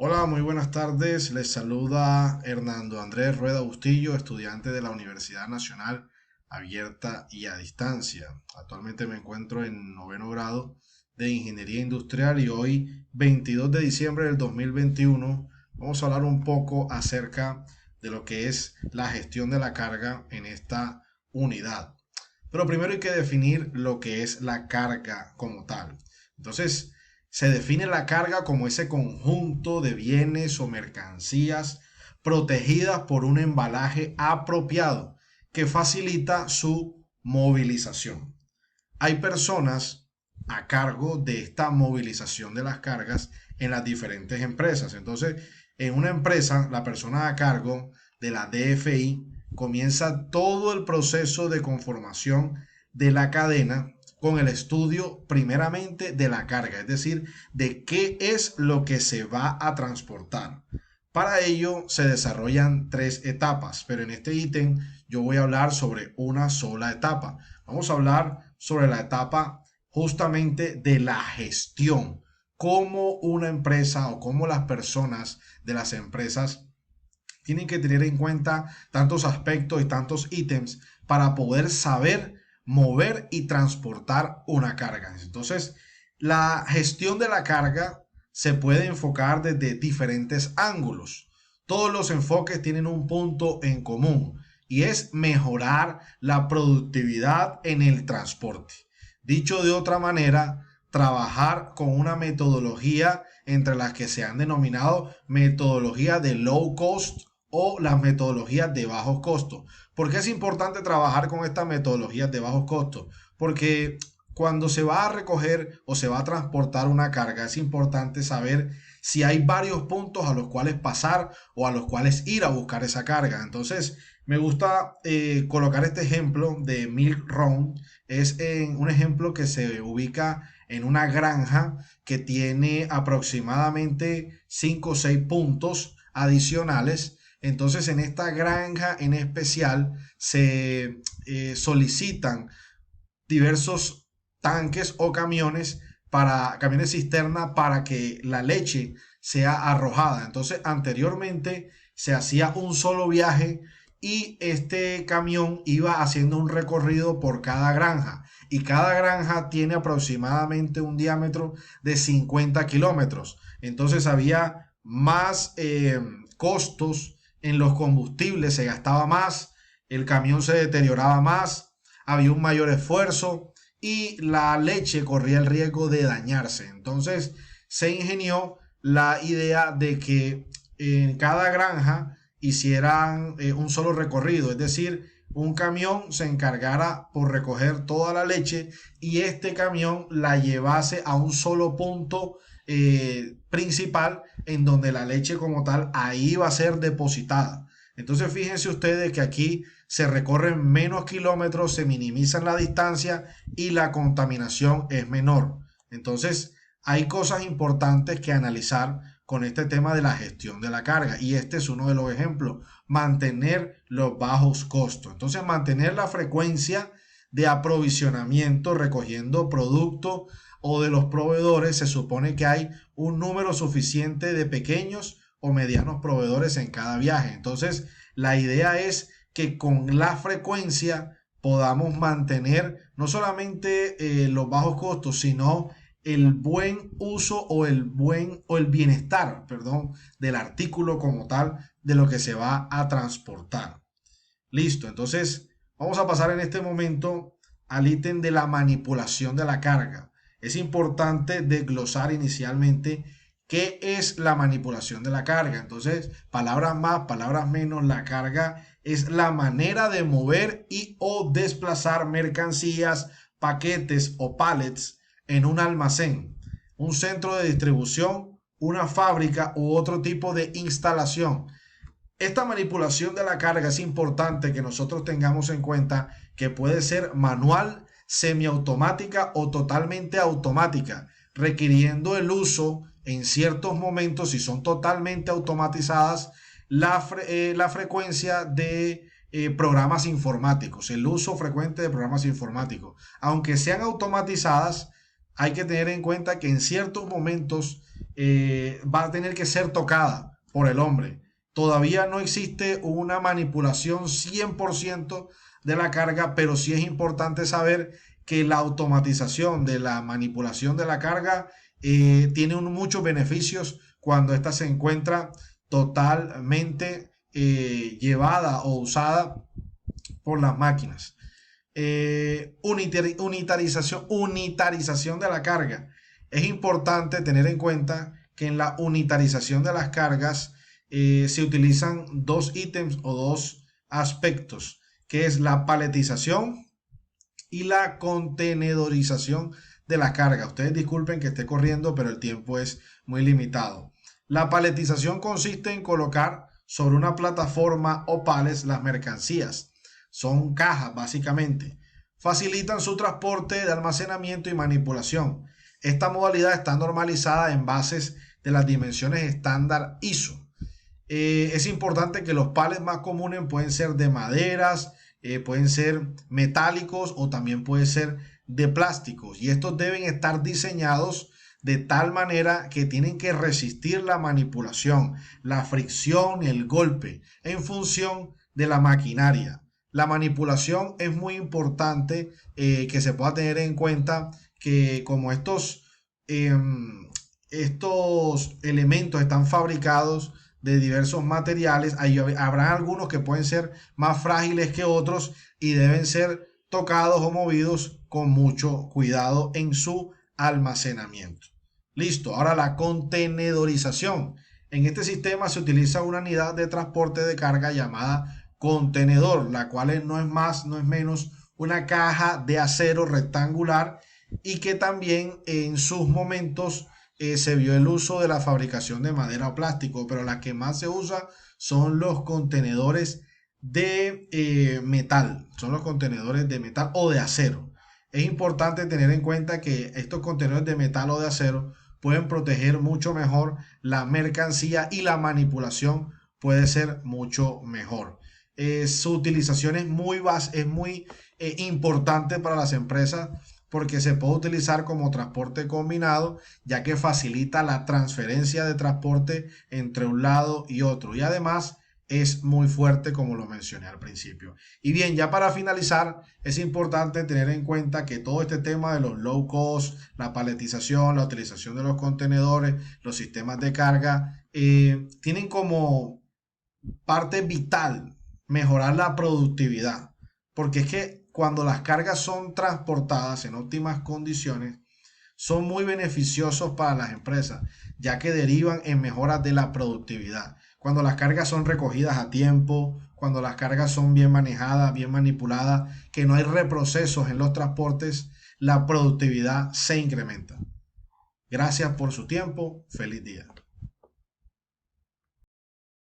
Hola, muy buenas tardes. Les saluda Hernando Andrés Rueda Bustillo, estudiante de la Universidad Nacional Abierta y a Distancia. Actualmente me encuentro en noveno grado de Ingeniería Industrial y hoy, 22 de diciembre del 2021, vamos a hablar un poco acerca de lo que es la gestión de la carga en esta unidad. Pero primero hay que definir lo que es la carga como tal. Entonces, se define la carga como ese conjunto de bienes o mercancías protegidas por un embalaje apropiado que facilita su movilización. Hay personas a cargo de esta movilización de las cargas en las diferentes empresas. Entonces, en una empresa, la persona a cargo de la DFI comienza todo el proceso de conformación de la cadena con el estudio primeramente de la carga, es decir, de qué es lo que se va a transportar. Para ello se desarrollan tres etapas, pero en este ítem yo voy a hablar sobre una sola etapa. Vamos a hablar sobre la etapa justamente de la gestión, cómo una empresa o cómo las personas de las empresas tienen que tener en cuenta tantos aspectos y tantos ítems para poder saber mover y transportar una carga. Entonces, la gestión de la carga se puede enfocar desde diferentes ángulos. Todos los enfoques tienen un punto en común y es mejorar la productividad en el transporte. Dicho de otra manera, trabajar con una metodología entre las que se han denominado metodología de low cost o las metodologías de bajos costos. ¿Por qué es importante trabajar con estas metodologías de bajos costos? Porque cuando se va a recoger o se va a transportar una carga, es importante saber si hay varios puntos a los cuales pasar o a los cuales ir a buscar esa carga. Entonces, me gusta colocar este ejemplo de Milk Run. Es un ejemplo que se ubica en una granja que tiene aproximadamente 5 o 6 puntos adicionales. Entonces, en esta granja en especial se solicitan diversos tanques o camiones para camiones cisterna para que la leche sea arrojada. Entonces, anteriormente se hacía un solo viaje y este camión iba haciendo un recorrido por cada granja y cada granja tiene aproximadamente un diámetro de 50 kilómetros. Entonces había más costos en los combustibles, se gastaba más, el camión se deterioraba más, había un mayor esfuerzo y la leche corría el riesgo de dañarse. Entonces se ingenió la idea de que en cada granja hicieran un solo recorrido, es decir, un camión se encargara por recoger toda la leche y este camión la llevase a un solo punto principal en donde la leche como tal ahí va a ser depositada. Entonces fíjense ustedes que aquí se recorren menos kilómetros, se minimizan la distancia y la contaminación es menor. Entonces hay cosas importantes que analizar con este tema de la gestión de la carga y este es uno de los ejemplos, mantener los bajos costos. Entonces mantener la frecuencia de aprovisionamiento recogiendo productos o de los proveedores, se supone que hay un número suficiente de pequeños o medianos proveedores en cada viaje. Entonces, la idea es que con la frecuencia podamos mantener no solamente los bajos costos, sino el buen uso o el bienestar, perdón, del artículo como tal de lo que se va a transportar. Listo, entonces vamos a pasar en este momento al ítem de la manipulación de la carga. Es importante desglosar inicialmente qué es la manipulación de la carga. Entonces, palabras más, palabras menos, la carga es la manera de mover y o desplazar mercancías, paquetes o pallets en un almacén, un centro de distribución, una fábrica u otro tipo de instalación. Esta manipulación de la carga es importante que nosotros tengamos en cuenta que puede ser manual, semiautomática o totalmente automática, requiriendo el uso en ciertos momentos, si son totalmente automatizadas, la frecuencia de programas informáticos, el uso frecuente de programas informáticos. Aunque sean automatizadas, hay que tener en cuenta que en ciertos momentos va a tener que ser tocada por el hombre. Todavía no existe una manipulación 100% de la carga, pero sí es importante saber que la automatización de la manipulación de la carga tiene muchos beneficios cuando ésta se encuentra totalmente llevada o usada por las máquinas. Unitarización de la carga. Es importante tener en cuenta que en la unitarización de las cargas se utilizan dos ítems o dos aspectos, que es la paletización y la contenedorización de la carga. Ustedes disculpen que esté corriendo, pero el tiempo es muy limitado. La paletización consiste en colocar sobre una plataforma o palets las mercancías. Son cajas, básicamente. Facilitan su transporte de almacenamiento y manipulación. Esta modalidad está normalizada en bases de las dimensiones estándar ISO. Es importante que los palets más comunes pueden ser de maderas, pueden ser metálicos o también pueden ser de plásticos. Y estos deben estar diseñados de tal manera que tienen que resistir la manipulación, la fricción, el golpe, en función de la maquinaria. La manipulación es muy importante que se pueda tener en cuenta que como estos elementos están fabricados de diversos materiales, habrá algunos que pueden ser más frágiles que otros y deben ser tocados o movidos con mucho cuidado en su almacenamiento. Listo, ahora la contenedorización. En este sistema se utiliza una unidad de transporte de carga llamada contenedor, la cual no es más, no es menos una caja de acero rectangular y que también en sus momentos se vio el uso de la fabricación de madera o plástico, pero la que más se usa son los contenedores de metal, son los contenedores de metal o de acero. Es importante tener en cuenta que estos contenedores de metal o de acero pueden proteger mucho mejor la mercancía y la manipulación puede ser mucho mejor. Su utilización es muy importante para las empresas porque se puede utilizar como transporte combinado, ya que facilita la transferencia de transporte entre un lado y otro. Y además es muy fuerte, como lo mencioné al principio. Y bien, ya para finalizar, es importante tener en cuenta que todo este tema de los low cost, la paletización, la utilización de los contenedores, los sistemas de carga, tienen como parte vital mejorar la productividad. Porque es que cuando las cargas son transportadas en óptimas condiciones, son muy beneficiosos para las empresas, ya que derivan en mejoras de la productividad. Cuando las cargas son recogidas a tiempo, cuando las cargas son bien manejadas, bien manipuladas, que no hay reprocesos en los transportes, la productividad se incrementa. Gracias por su tiempo. Feliz día.